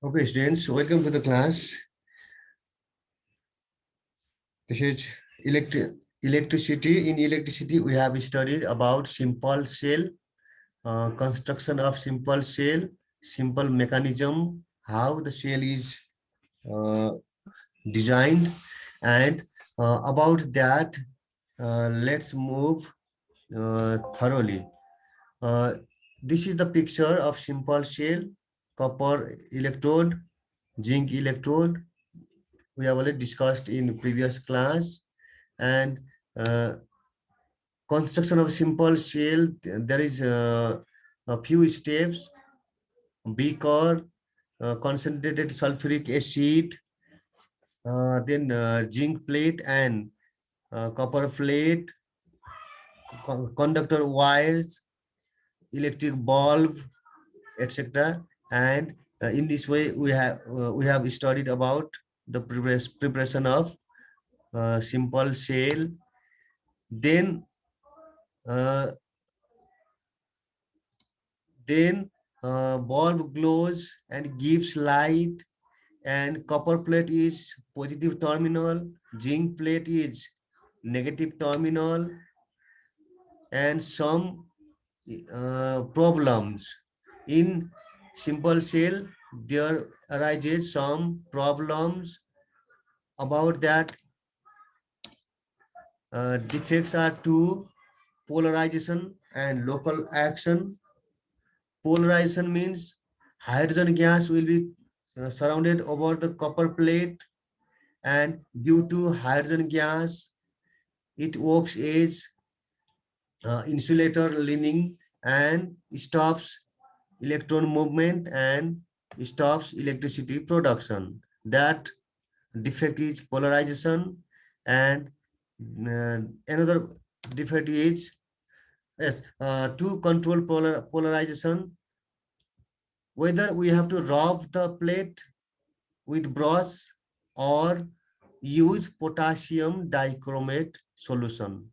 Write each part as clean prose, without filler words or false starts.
Okay, students, welcome to the class. This is electricity. In electricity, we have studied about simple cell, construction of simple cell, simple mechanism, how the cell is uh, designed, and about that, let's move thoroughly. Uh, this is the picture of simple cell, copper electrode, zinc electrode. We have already discussed in previous class. And uh, construction of simple shell, there is a few steps: beaker, concentrated sulfuric acid, then zinc plate and copper plate, conductor wires, electric bulb, etc. And in this way we have studied about the preparation of simple shell. Then uh, bulb glows and gives light, and copper plate is positive terminal, zinc plate is negative terminal, and some problems in simple cell, there arises some problems about that. Defects are two: polarization and local action. Polarization means hydrogen gas will be surrounded over the copper plate, and due to hydrogen gas, it works as insulator lining and stops electron movement and stops electricity production. That defect is polarization. And another defect is, yes, to control polarization, whether we have to rub the plate with brush or use potassium dichromate solution.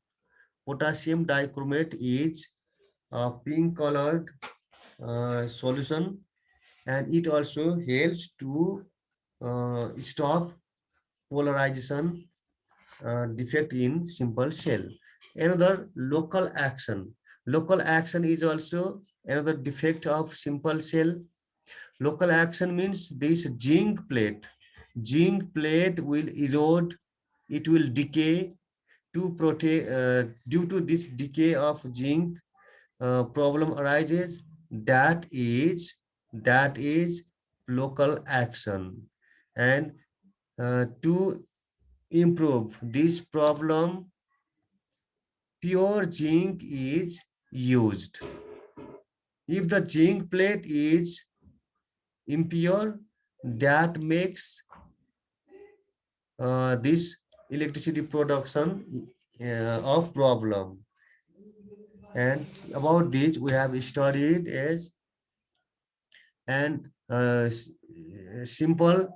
Potassium dichromate is a pink colored solution, and it also helps to stop polarization defect in simple cell. Another, local action. Local action is also another defect of simple cell. Local action means this zinc plate. Zinc plate will erode, it will decay. To protect, due to this decay of zinc, problem arises. That is local action. And to improve this problem, pure zinc is used. If the zinc plate is impure, that makes this electricity production of problem. And about this we have studied as and simple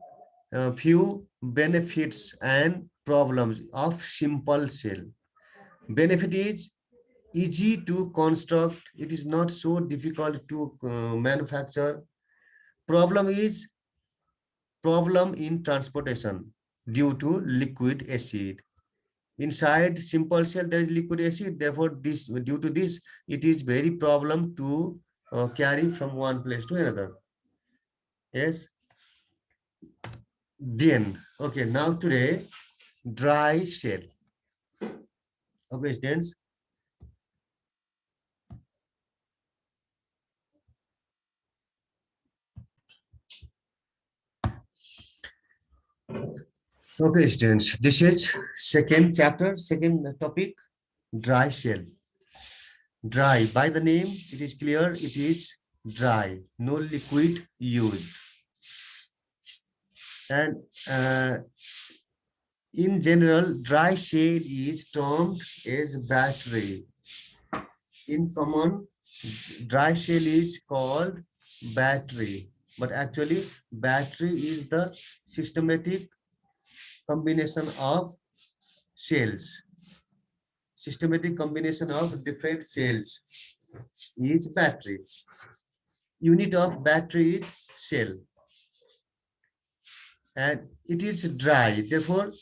few benefits and problems of simple cell. Benefit is easy to construct, it is not so difficult to manufacture. Problem is problem in transportation due to liquid acid. Inside simple cell there is liquid acid, therefore this, due to this, it is very problem to carry from one place to another. Yes. Then okay, now today, dry cell. Okay, students. Okay, students, this is second chapter, second topic, dry cell. Dry, by the name it is clear, it is dry, no liquid used. And in general, dry cell is termed as battery. In common, dry cell is called battery, but actually battery is the systematic combination of cells. Systematic combination of different cells is battery. Unit of battery is cell. and it is dry. Therefore,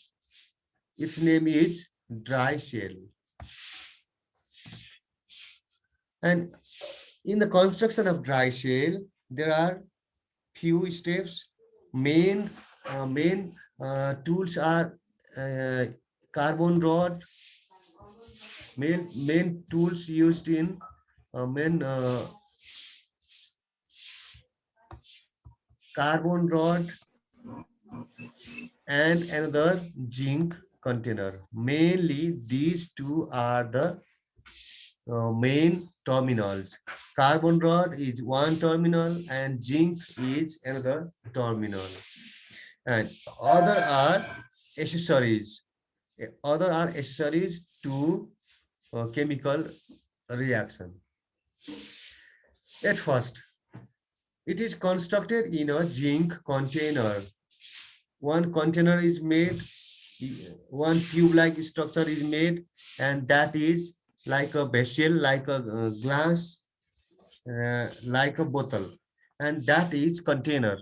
its name is dry shell. And in the construction of dry shell, there are few steps. Main tools are uh, carbon rod. Main tools used in main carbon rod and another zinc container. Mainly, these two are the main terminals. Carbon rod is one terminal and zinc is another terminal. And other are accessories. Other are accessories to chemical reaction. At first, it is constructed in a zinc container. One container is made, one tube-like structure is made, and that is like a vessel, like a glass, like a bottle, and that is container.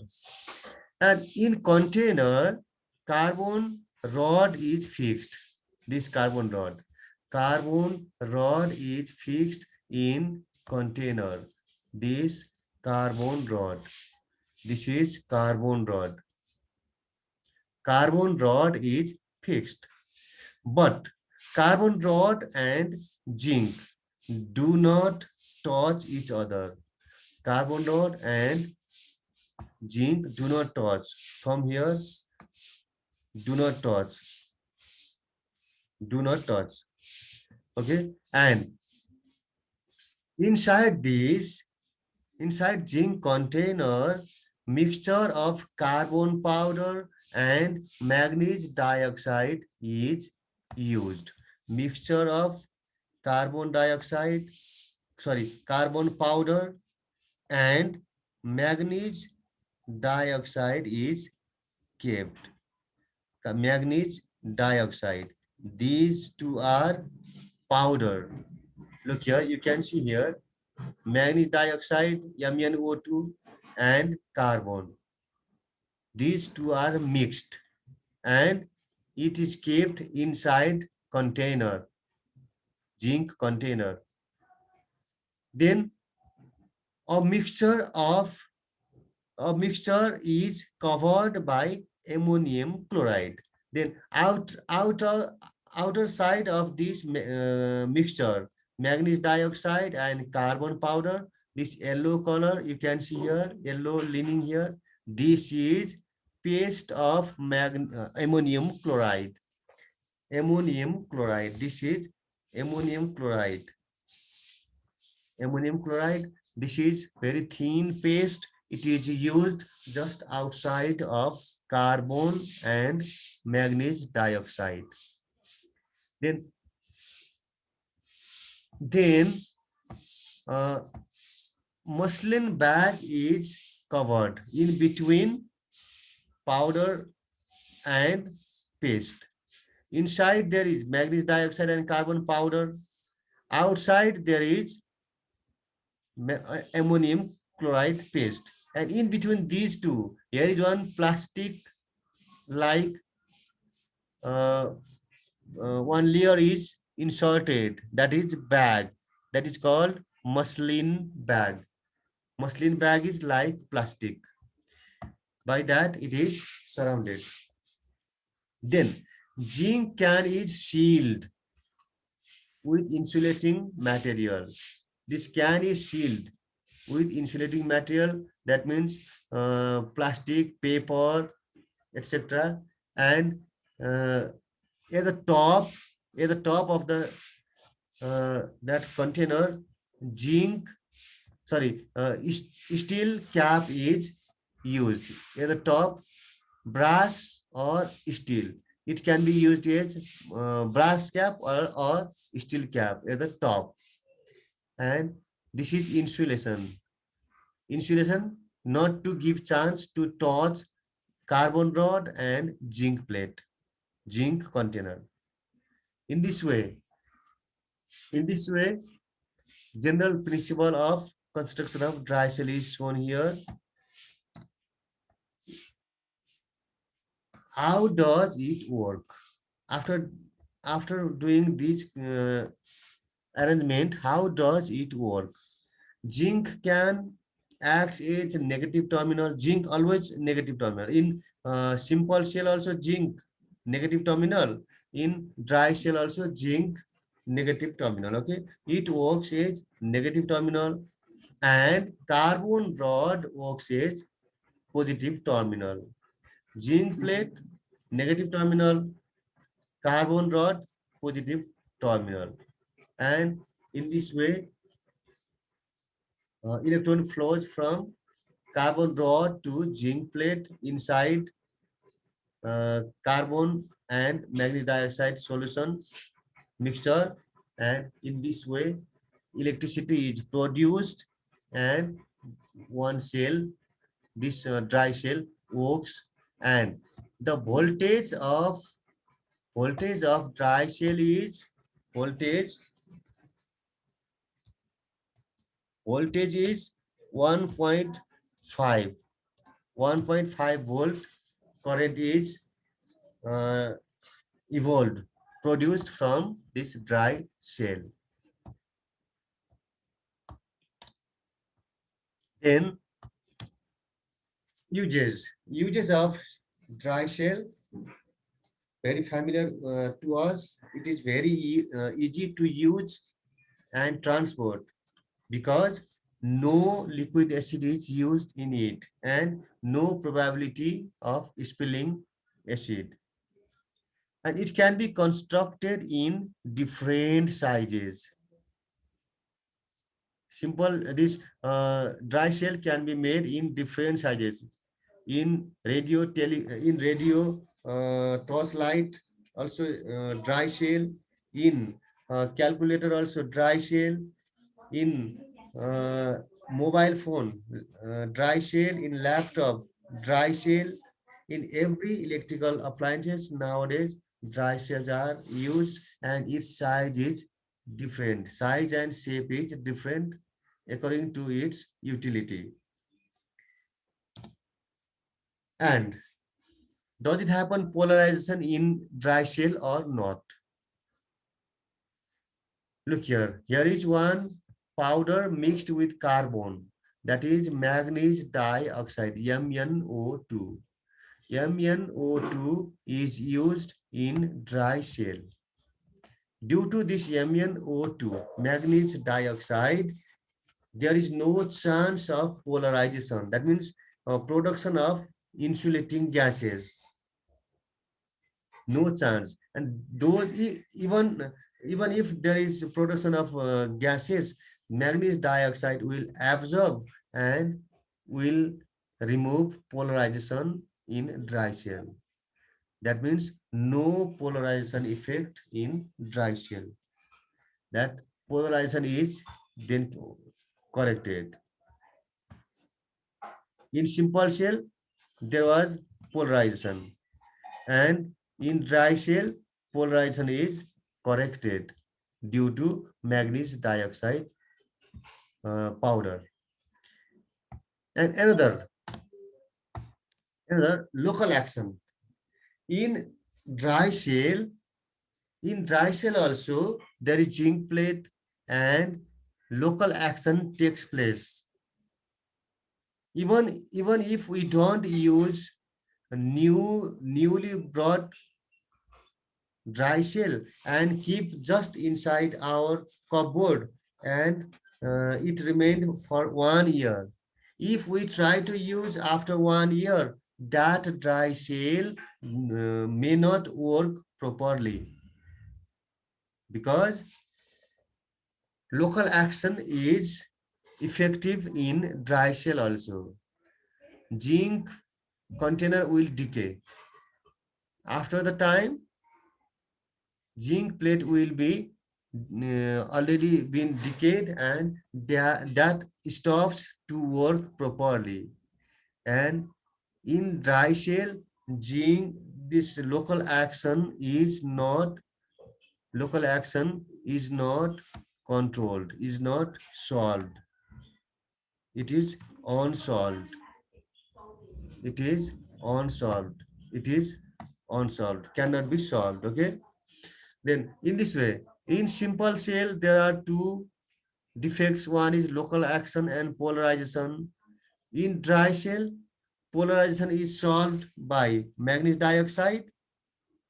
And in container, carbon rod is fixed. This carbon rod is fixed in container. This carbon rod. This is carbon rod. Carbon rod is fixed. But carbon rod and zinc do not touch each other. Carbon rod and zinc do not touch. From here, do not touch. Do not touch. Okay. And inside this, inside zinc container, mixture of carbon powder and manganese dioxide is used. Mixture of carbon dioxide, sorry, carbon powder and manganese dioxide is kept. Manganese dioxide. These two are powder. Look here, you can see here, manganese dioxide, MnO2, and carbon. These two are mixed and it is kept inside container, zinc container. Then a mixture is covered by ammonium chloride. Then outer side of this mixture, manganese dioxide and carbon powder, this yellow color you can see here, yellow leaning here, this is paste of ammonium chloride. Ammonium chloride, this is ammonium chloride. Ammonium chloride, this is very thin paste. It is used just outside of carbon and manganese dioxide. Then, then uh, muslin bag is covered in between powder and paste. Inside there is manganese dioxide and carbon powder. Outside there is ammonium chloride paste. And in between these two, here is one plastic like uh, one layer is inserted, that is bag, that is called muslin bag. Muslin bag is like plastic. By that it is surrounded. Then zinc can is sealed with insulating material. This can is sealed with insulating material. That means plastic, paper, etc. And uh, at the top, of the that container, zinc, sorry, steel cap is used. At the top, brass or steel. It can be used as brass cap or steel cap at the top. And this is insulation. Insulation not to give chance to touch carbon rod and zinc plate, zinc container. In this way, general principle of construction of dry cell is shown here. How does it work? After after doing this arrangement, how does it work? Zinc can act as a negative terminal. Zinc always negative terminal. In simple shell also zinc negative terminal. In dry shell also zinc negative terminal. Okay, it works as negative terminal, and carbon rod works as positive terminal. Zinc plate negative terminal, carbon rod positive terminal, and in this way electron flows from carbon rod to zinc plate inside carbon and magnesium dioxide solution mixture, and in this way electricity is produced, and one cell, this dry cell works, and the voltage of dry cell is voltage voltage is 1.5 1.5 volt. Current is uh, evolved, produced from this dry shell. Then uses of dry shell, very familiar to us. It is very easy to use and transport because no liquid acid is used in it and no probability of spilling acid, and it can be constructed in different sizes. Simple, this dry shell can be made in different sizes. In radio torchlight also dry shell. In calculator also dry shell. In uh, mobile phone dry shell. In laptop dry shell. In every electrical appliances nowadays dry shells are used, and its size is different. Size and shape is different according to its utility. And does it happen polarization in dry shell or not? Look here. Here is one powder mixed with carbon, that is manganese dioxide, MnO2. MnO2 is used in dry shell. Due to this MnO2, manganese dioxide, there is no chance of polarization. That means production of insulating gases. No chance. And those even if there is production of gases, manganese dioxide will absorb and will remove polarization in dry shell. That means no polarization effect in dry shell. That polarization is then corrected. In simple shell, there was polarization, and in dry shell, polarization is corrected due to manganese dioxide powder. And another local action in dry shell. In dry shell also there is zinc plate, and local action takes place. Even if we don't use a newly brought dry shell and keep just inside our cupboard, and it remained for 1 year. If we try to use after 1 year, that dry shell may not work properly because local action is effective in dry shell also. Zinc container will decay. After the time, zinc plate will be already been decayed, and that stops to work properly. And in dry shell, zinc, this local action is not controlled, is not solved. It is unsolved. It is unsolved. It is unsolved, cannot be solved. Okay. Then in this way, in simple cell, there are two defects. One is local action and polarization. In dry cell, polarization is solved by manganese dioxide,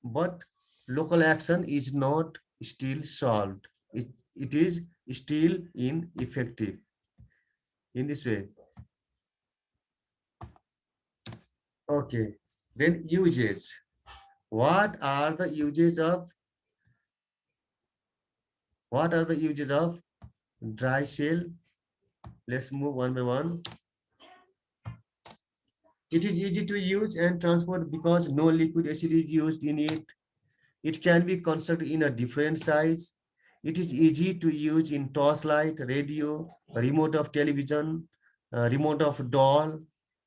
but local action is not still solved. It is still ineffective. In this way. Okay. Then uses. What are the uses of dry cell? Let's move one by one. It is easy to use and transport because no liquid acid is used in it. It can be constructed in a different size. It is easy to use in torchlight, radio, remote of television, remote of doll,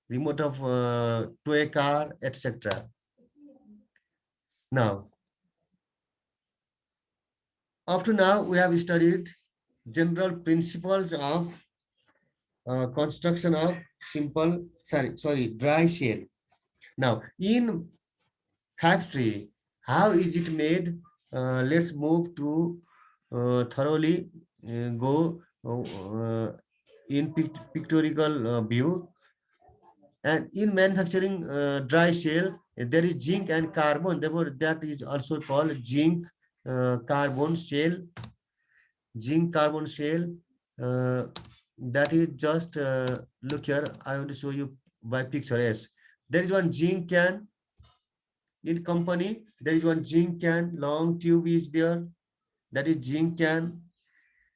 remote of toy car, etc. Now, up to now, we have studied general principles of construction of dry shell. Now, in factory, how is it made? Let's move to thoroughly go in pictorial view. And in manufacturing dry shell, there is zinc and carbon. Therefore, that is also called zinc carbon shell. Zinc carbon shell. Uh, that is just look here. I want to show you by picture. Yes, there is one zinc can in company. There is one zinc can. Long tube is there. That is zinc can.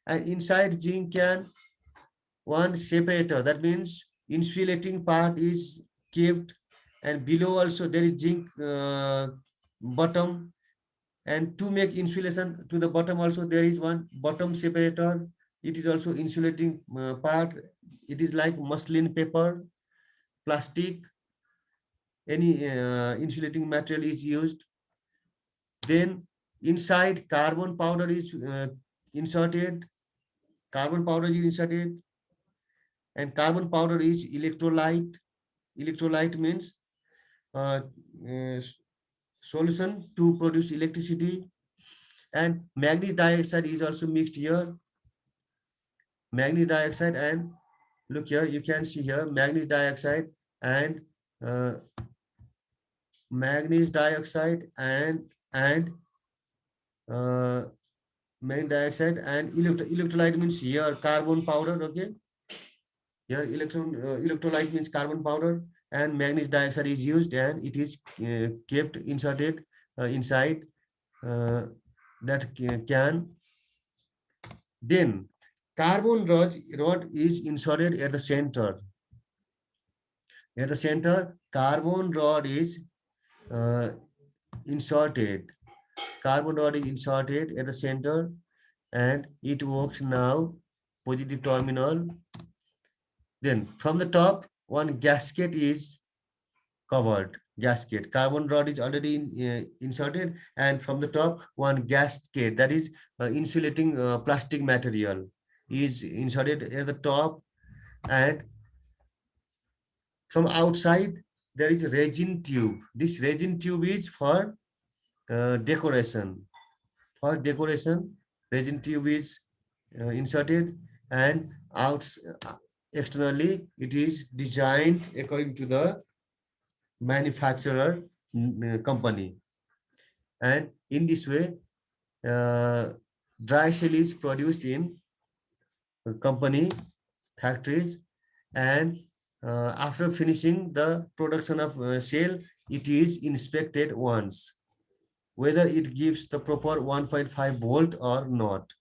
And inside zinc can, one separator. That means insulating part is kept, and below also there is zinc bottom, and to make insulation to the bottom also there is one bottom separator. It is also insulating part. It is like muslin paper, plastic, any insulating material is used. Then inside carbon powder is inserted. Carbon powder is inserted, and carbon powder is electrolyte. Electrolyte means uh, uh, solution to produce electricity. And manganese dioxide is also mixed here. Manganese dioxide, and look here, you can see here manganese dioxide and uh, manganese dioxide and uh, manganese dioxide and electrolyte means here carbon powder. Okay, here electrolyte means carbon powder, and manganese dioxide is used, and it is kept inserted inside uh, that can. Then carbon rod is inserted at the center. At the center, carbon rod is uh, inserted. Carbon rod is inserted at the center, and it works now positive terminal. Then from the top, one gasket is covered. Gasket. Carbon rod is already inserted, and from the top, one gasket, that is insulating plastic material, is inserted at the top, and from outside there is a resin tube. This resin tube is for decoration. For decoration, resin tube is inserted, and out externally it is designed according to the manufacturer company. And in this way, dry shell is produced in company factories, and after finishing the production of shell, it is inspected once whether it gives the proper 1.5 volt or not.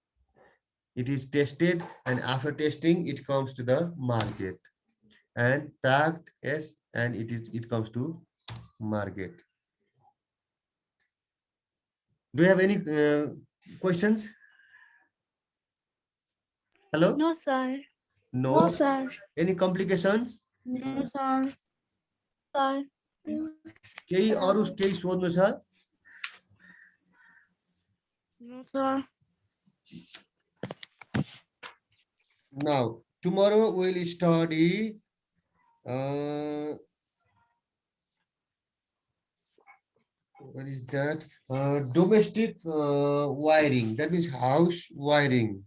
It is tested, and after testing it comes to the market and packed. Yes, and it comes to market. Do you have any questions? Hello? No, sir. No. sir. Any complications? No, sir. Sir. केही अरु केही सोध्नु छ? No, sir. Now, tomorrow we will study uh, what is that? Domestic wiring. That means house wiring.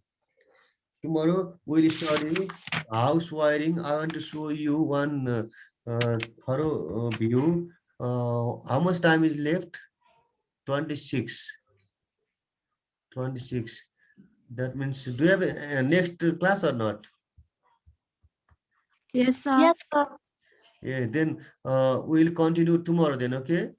Tomorrow we'll study house wiring. I want to show you one thorough view. How much time is left? 26. 26. That means, do you have a next class or not? Yes, sir. Yes, sir. Yeah, then we'll continue tomorrow then, okay?